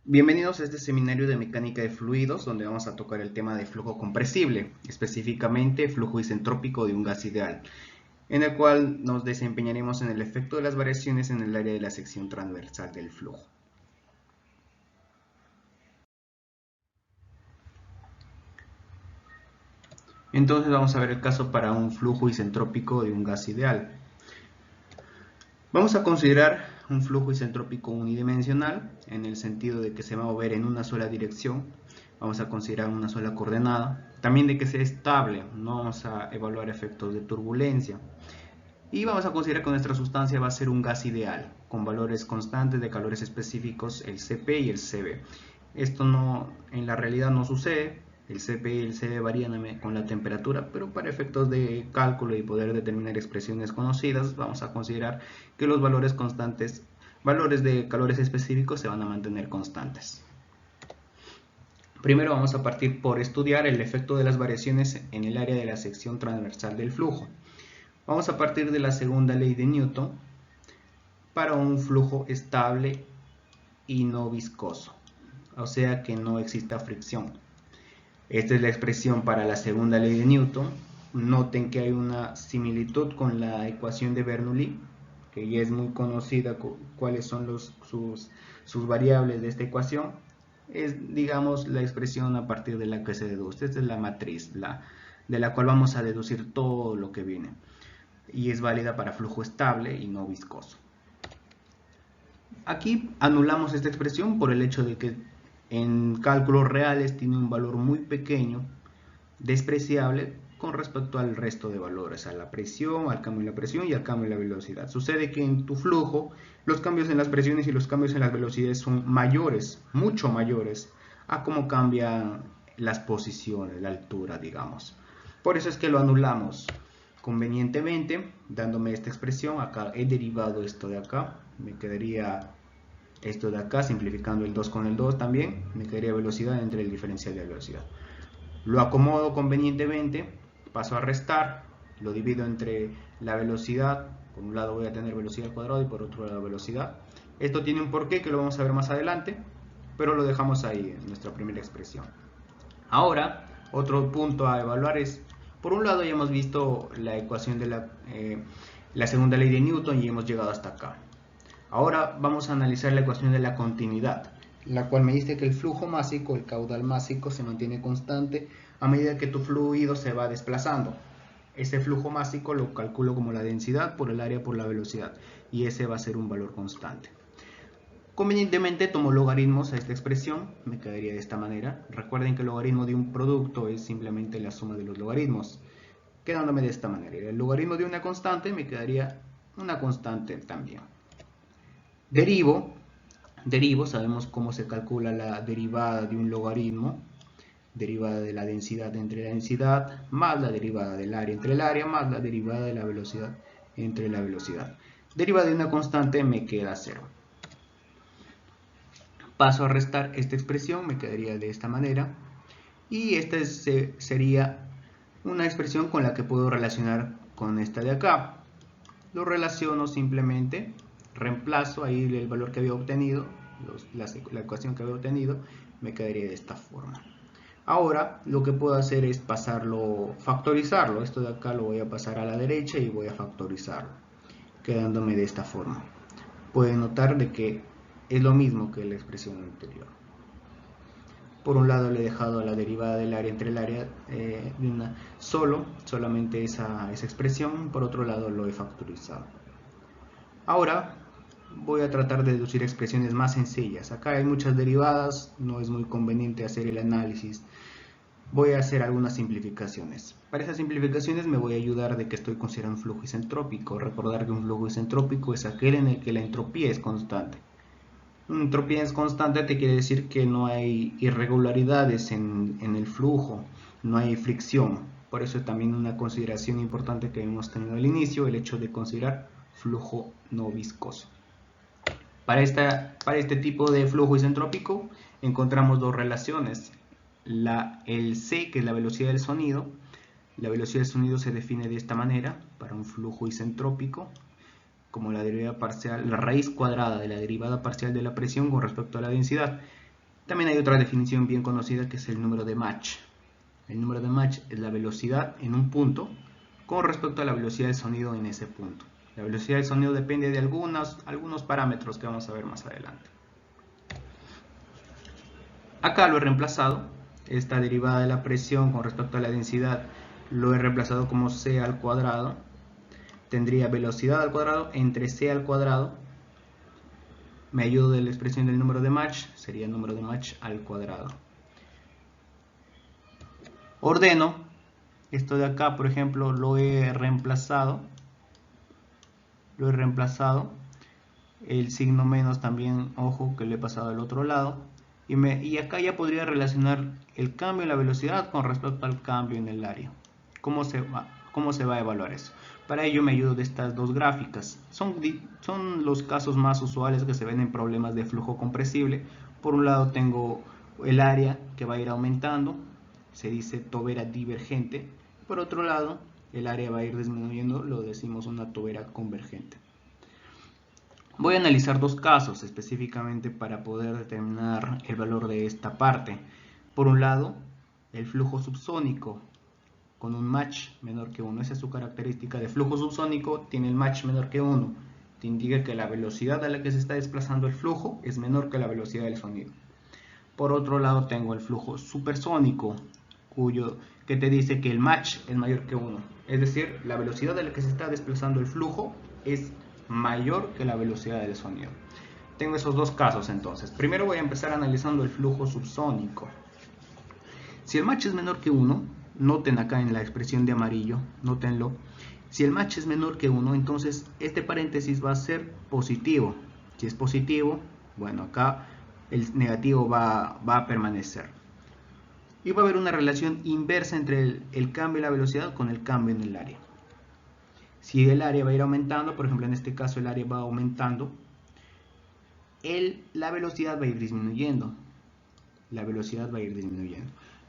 Bienvenidos a este seminario de mecánica de fluidos, donde vamos a tocar el tema de flujo compresible, específicamente flujo isentrópico de un gas ideal, en el cual nos desempeñaremos en el efecto de las variaciones en el área de la sección transversal del flujo. Entonces vamos a ver el caso para un flujo isentrópico de un gas ideal. Vamos a considerar un flujo isentrópico unidimensional, en el sentido de que se va a mover en una sola dirección. Vamos a considerar una sola coordenada. También de que sea estable, no vamos a evaluar efectos de turbulencia. Y vamos a considerar que nuestra sustancia va a ser un gas ideal, con valores constantes de calores específicos, el Cp y el Cv. Esto en la realidad no sucede. El Cp y el Cv varían con la temperatura, pero para efectos de cálculo y poder determinar expresiones conocidas, vamos a considerar que los valores constantes, valores de calores específicos, se van a mantener constantes. Primero vamos a partir por estudiar el efecto de las variaciones en el área de la sección transversal del flujo. Vamos a partir de la segunda ley de Newton para un flujo estable y no viscoso, o sea que no exista fricción. Esta es la expresión para la segunda ley de Newton. Noten que hay una similitud con la ecuación de Bernoulli, que ya es muy conocida cuáles son sus variables de esta ecuación. Es, digamos, la expresión a partir de la que se deduce. Esta es la matriz, de la cual vamos a deducir todo lo que viene. Y es válida para flujo estable y no viscoso. Aquí anulamos esta expresión por el hecho de que en cálculos reales tiene un valor muy pequeño, despreciable con respecto al resto de valores, a la presión, al cambio en la presión y al cambio en la velocidad. Sucede que en tu flujo los cambios en las presiones y los cambios en las velocidades son mayores, mucho mayores, a cómo cambian las posiciones, la altura, digamos. Por eso es que lo anulamos convenientemente, dándome esta expresión. Acá he derivado esto de acá, me quedaría esto de acá, simplificando el 2 con el 2 también, me quedaría velocidad entre el diferencial de velocidad. Lo acomodo convenientemente, paso a restar, lo divido entre la velocidad, por un lado voy a tener velocidad al cuadrado y por otro lado velocidad. Esto tiene un porqué que lo vamos a ver más adelante, pero lo dejamos ahí en nuestra primera expresión. Ahora, otro punto a evaluar es, por un lado ya hemos visto la ecuación de la segunda ley de Newton y hemos llegado hasta acá. Ahora vamos a analizar la ecuación de la continuidad, la cual me dice que el flujo másico, el caudal másico, se mantiene constante a medida que tu fluido se va desplazando. Ese flujo másico lo calculo como la densidad por el área por la velocidad, y ese va a ser un valor constante. Convenientemente tomo logaritmos a esta expresión, me quedaría de esta manera. Recuerden que el logaritmo de un producto es simplemente la suma de los logaritmos, quedándome de esta manera. El logaritmo de una constante me quedaría una constante también. Derivo, sabemos cómo se calcula la derivada de un logaritmo, derivada de la densidad entre la densidad, más la derivada del área entre el área, más la derivada de la velocidad entre la velocidad. Derivada de una constante me queda 0. Paso a restar esta expresión, me quedaría de esta manera, y esta sería una expresión con la que puedo relacionar con esta de acá. Lo relaciono simplemente, reemplazo ahí el valor que había obtenido, la ecuación que había obtenido, me quedaría de esta forma. Ahora lo que puedo hacer es factorizarlo. Esto de acá lo voy a pasar a la derecha y voy a factorizarlo, quedándome de esta forma. Pueden notar de que es lo mismo que la expresión anterior. Por un lado le he dejado la derivada del área entre el área de una solamente esa expresión. Por otro lado lo he factorizado. Ahora voy a tratar de deducir expresiones más sencillas. Acá hay muchas derivadas, no es muy conveniente hacer el análisis. Voy a hacer algunas simplificaciones. Para esas simplificaciones me voy a ayudar de que estoy considerando un flujo isentrópico. Recordar que un flujo isentrópico es aquel en el que la entropía es constante. Una entropía es constante te quiere decir que no hay irregularidades en el flujo, no hay fricción. Por eso es también una consideración importante que hemos tenido al inicio, el hecho de considerar flujo no viscoso. Para este tipo de flujo isentrópico encontramos dos relaciones. El C, que es la velocidad del sonido. La velocidad del sonido se define de esta manera para un flujo isentrópico, como la derivada parcial, la raíz cuadrada de la derivada parcial de la presión con respecto a la densidad. También hay otra definición bien conocida que es el número de Mach. El número de Mach es la velocidad en un punto con respecto a la velocidad del sonido en ese punto. La velocidad del sonido depende de algunos parámetros que vamos a ver más adelante. Acá lo he reemplazado, esta derivada de la presión con respecto a la densidad lo he reemplazado como c al cuadrado. Tendría velocidad al cuadrado entre c al cuadrado. Me ayudo de la expresión del número de Mach, sería el número de Mach al cuadrado. Ordeno, esto de acá por ejemplo lo he reemplazado. El signo menos también, ojo que lo he pasado al otro lado. Y acá ya podría relacionar el cambio en la velocidad con respecto al cambio en el área. ¿Cómo se va a evaluar eso? Para ello me ayudo de estas dos gráficas. Son los casos más usuales que se ven en problemas de flujo compresible. Por un lado tengo el área que va a ir aumentando, se dice tobera divergente. Por otro lado, el área va a ir disminuyendo, lo decimos una tobera convergente. Voy a analizar dos casos específicamente para poder determinar el valor de esta parte. Por un lado, el flujo subsónico con un Mach menor que 1. Esa es su característica de flujo subsónico, tiene el Mach menor que 1. Te indica que la velocidad a la que se está desplazando el flujo es menor que la velocidad del sonido. Por otro lado tengo el flujo supersónico, que te dice que el Mach es mayor que 1. Es decir, la velocidad a la que se está desplazando el flujo es mayor que la velocidad del sonido. Tengo esos dos casos entonces. Primero voy a empezar analizando el flujo subsónico. Si el Mach es menor que 1, noten acá en la expresión de amarillo, nótenlo. Si el Mach es menor que 1, entonces este paréntesis va a ser positivo. Si es positivo, bueno, acá el negativo va a permanecer. Y va a haber una relación inversa entre el cambio en la velocidad con el cambio en el área. Si el área va a ir aumentando, por ejemplo en este caso el área va aumentando, la velocidad va a ir disminuyendo.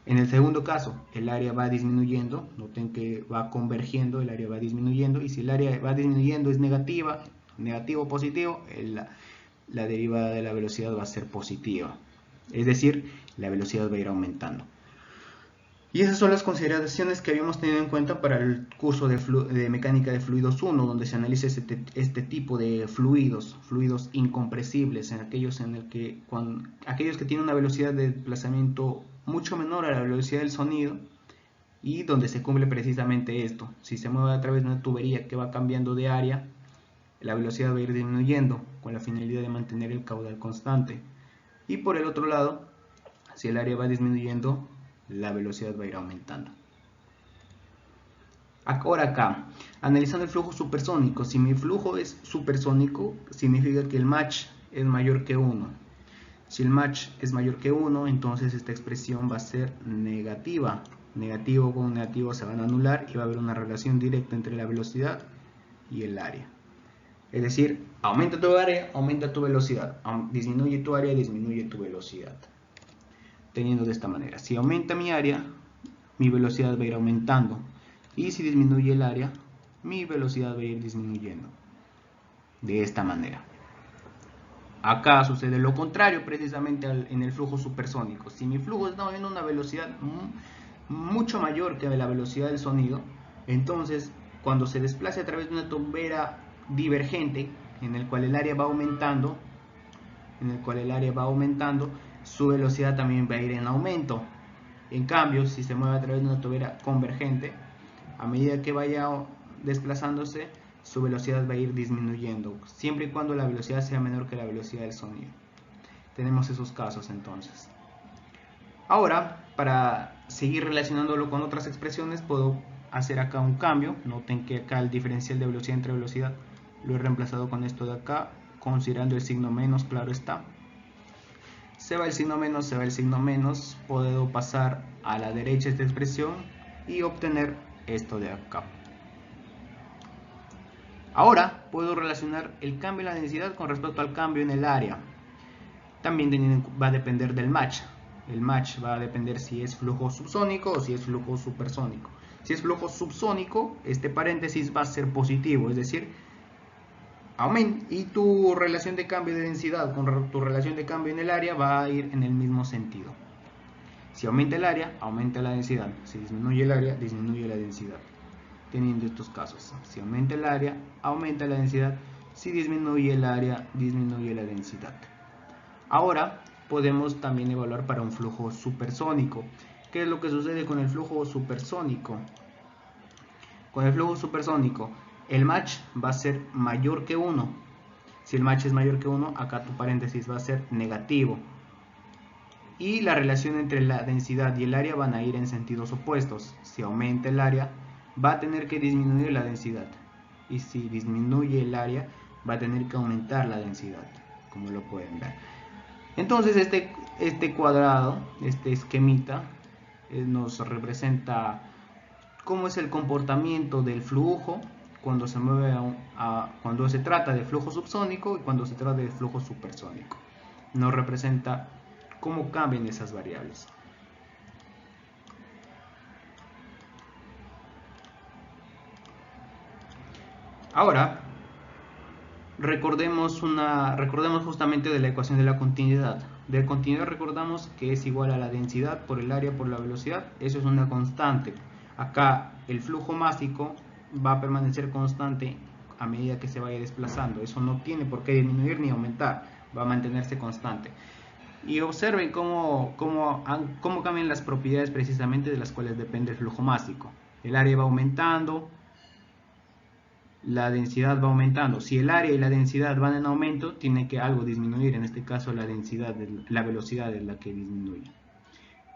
En el segundo caso, el área va disminuyendo, noten que va convergiendo, el área va disminuyendo, y si el área va disminuyendo es negativa, negativo o positivo, la derivada de la velocidad va a ser positiva. Es decir, la velocidad va a ir aumentando. Y esas son las consideraciones que habíamos tenido en cuenta para el curso de mecánica de fluidos 1, donde se analiza este tipo de fluidos incompresibles, aquellos que tienen una velocidad de desplazamiento mucho menor a la velocidad del sonido, y donde se cumple precisamente esto. Si se mueve a través de una tubería que va cambiando de área, la velocidad va a ir disminuyendo con la finalidad de mantener el caudal constante. Y por el otro lado, si el área va disminuyendo, la velocidad va a ir aumentando. Ahora acá, analizando el flujo supersónico, si mi flujo es supersónico, significa que el Mach es mayor que 1. Si el Mach es mayor que 1, entonces esta expresión va a ser negativa. Negativo con negativo se van a anular y va a haber una relación directa entre la velocidad y el área. Es decir, aumenta tu área, aumenta tu velocidad. Disminuye tu área, disminuye tu velocidad. Teniendo de esta manera, si aumenta mi área, mi velocidad va a ir aumentando, y si disminuye el área, mi velocidad va a ir disminuyendo. De esta manera. Acá sucede lo contrario precisamente en el flujo supersónico. Si mi flujo está moviendo a una velocidad mucho mayor que la velocidad del sonido, entonces cuando se desplace a través de una tumbera divergente, en el cual el área va aumentando, su velocidad también va a ir en aumento. En cambio, si se mueve a través de una tubería convergente, a medida que vaya desplazándose, su velocidad va a ir disminuyendo, siempre y cuando la velocidad sea menor que la velocidad del sonido. Tenemos esos casos entonces. Ahora, para seguir relacionándolo con otras expresiones, puedo hacer acá un cambio. Noten que acá el diferencial de velocidad entre velocidad lo he reemplazado con esto de acá, considerando el signo menos, claro está. Se va el signo menos, puedo pasar a la derecha esta expresión y obtener esto de acá. Ahora puedo relacionar el cambio en la densidad con respecto al cambio en el área. También va a depender del Mach. El Mach va a depender si es flujo subsónico o si es flujo supersónico. Si es flujo subsónico, este paréntesis va a ser positivo, es decir, y tu relación de cambio de densidad con tu relación de cambio en el área va a ir en el mismo sentido. Si aumenta el área, aumenta la densidad. Si disminuye el área, disminuye la densidad. Teniendo estos casos, si aumenta el área, aumenta la densidad. Si disminuye el área, disminuye la densidad. Ahora podemos también evaluar para un flujo supersónico. ¿Qué es lo que sucede con el flujo supersónico? Con el flujo supersónico, el match va a ser mayor que 1. Si el match es mayor que 1, acá tu paréntesis va a ser negativo. Y la relación entre la densidad y el área van a ir en sentidos opuestos. Si aumenta el área, va a tener que disminuir la densidad. Y si disminuye el área, va a tener que aumentar la densidad, como lo pueden ver. Entonces este cuadrado, este esquemita, nos representa cómo es el comportamiento del flujo cuando se mueve cuando se trata de flujo subsónico y cuando se trata de flujo supersónico. Nos representa cómo cambian esas variables. Ahora, recordemos justamente de la ecuación de la continuidad. De continuidad recordamos que es igual a la densidad por el área por la velocidad. Eso es una constante. Acá el flujo másico va a permanecer constante a medida que se vaya desplazando. Eso no tiene por qué disminuir ni aumentar. Va a mantenerse constante. Y observen cómo cambian las propiedades precisamente de las cuales depende el flujo másico. El área va aumentando, la densidad va aumentando. Si el área y la densidad van en aumento, tiene que algo disminuir. En este caso la densidad, la velocidad es la que disminuye.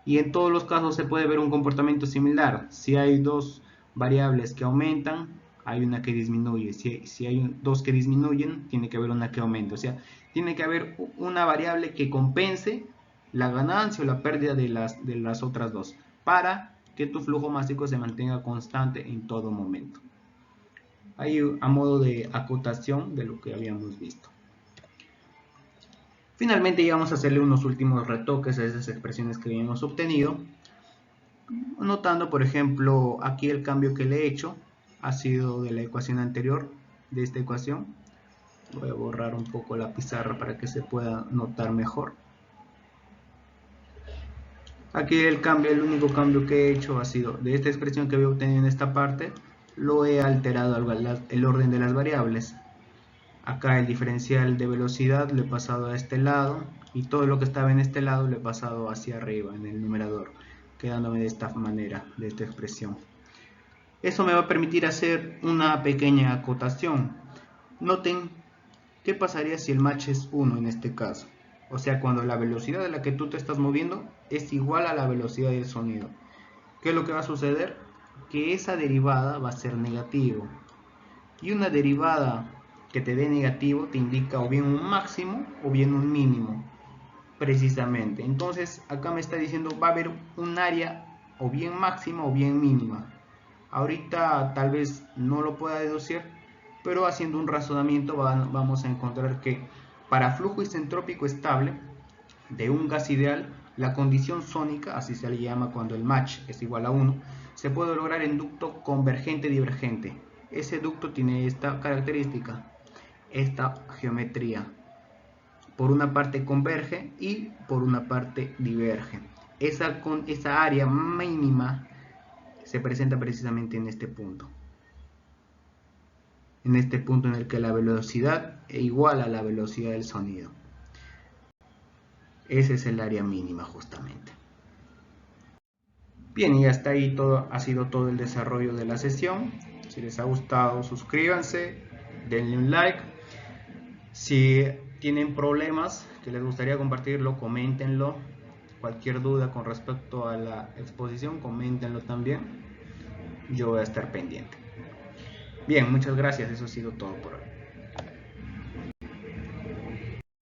Y en todos los casos se puede ver un comportamiento similar. Si hay dos variables que aumentan, hay una que disminuye. Si hay dos que disminuyen, tiene que haber una que aumente. O sea, tiene que haber una variable que compense la ganancia o la pérdida de las otras dos, para que tu flujo másico se mantenga constante en todo momento. Ahí a modo de acotación de lo que habíamos visto. Finalmente ya vamos a hacerle unos últimos retoques a esas expresiones que habíamos obtenido, notando por ejemplo aquí el cambio que le he hecho ha sido de la ecuación anterior, de esta ecuación. Voy a borrar un poco la pizarra para que se pueda notar mejor. Aquí el único cambio que he hecho ha sido de esta expresión que había obtenido en esta parte, lo he alterado el orden de las variables. Acá el diferencial de velocidad lo he pasado a este lado y todo lo que estaba en este lado lo he pasado hacia arriba en el numerador, quedándome de esta manera, de esta expresión. Eso me va a permitir hacer una pequeña acotación. Noten qué pasaría si el match es 1 en este caso. O sea, cuando la velocidad a la que tú te estás moviendo es igual a la velocidad del sonido. ¿Qué es lo que va a suceder? Que esa derivada va a ser negativo. Y una derivada que te dé negativo te indica o bien un máximo o bien un mínimo, precisamente. Entonces acá me está diciendo va a haber un área o bien máxima o bien mínima. Ahorita tal vez no lo pueda deducir, pero haciendo un razonamiento vamos a encontrar que para flujo isentrópico estable de un gas ideal, la condición sónica, así se le llama cuando el match es igual a 1, se puede lograr en ducto convergente divergente. Ese ducto tiene esta característica, esta geometría. Por una parte converge y por una parte diverge. Esa área mínima se presenta precisamente en este punto. En este punto en el que la velocidad es igual a la velocidad del sonido. Ese es el área mínima justamente. Bien, y hasta ahí ha sido todo el desarrollo de la sesión. Si les ha gustado, suscríbanse, denle un like. Si tienen problemas que les gustaría compartirlo, coméntenlo. Cualquier duda con respecto a la exposición, coméntenlo también. Yo voy a estar pendiente. Bien, muchas gracias. Eso ha sido todo por hoy.